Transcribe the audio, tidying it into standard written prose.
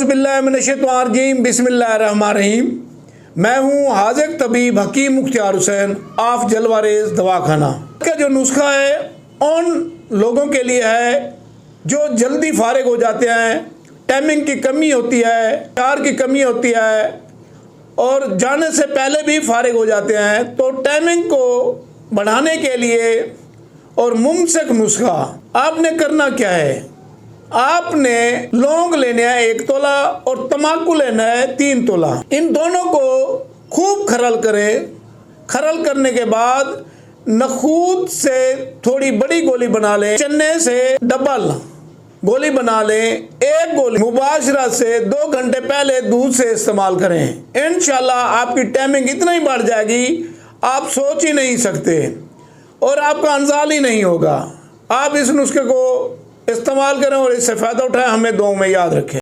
औज़ुबिल्लाहिमिनश्शैतानिर्रजीम बिस्मिल्लाहिर्रहमानिर्रहीम। मैं हूँ हाज़िक तबीब हकीम मुख्तियार हुसैन ऑफ जलवारेज दवाखाना। का जो नुस्खा है उन लोगों के लिए है जो जल्दी फारिग हो जाते हैं, टाइमिंग की कमी होती है, कार की कमी होती है और जाने से पहले भी फारिग हो जाते हैं। तो टाइमिंग को बढ़ाने के लिए और मुमसिक नुस्खा आपने करना क्या है, आपने लौंग लेने हैं 1 तोला और तम्बाकू लेना है 3 तोला। इन दोनों को खूब खरल करें। खरल करने के बाद नखूद से थोड़ी बड़ी गोली बना लें, चने से डबल गोली बना लें। एक गोली मुबाशरा से 2 घंटे पहले दूध से इस्तेमाल करें। इंशाल्लाह आपकी टाइमिंग इतना ही बढ़ जाएगी आप सोच ही नहीं सकते और आपका अंजाल ही नहीं होगा। आप इस नुस्खे को इस्तेमाल करें और इससे फ़ायदा उठाएं। हमें दुआओं में याद रखें।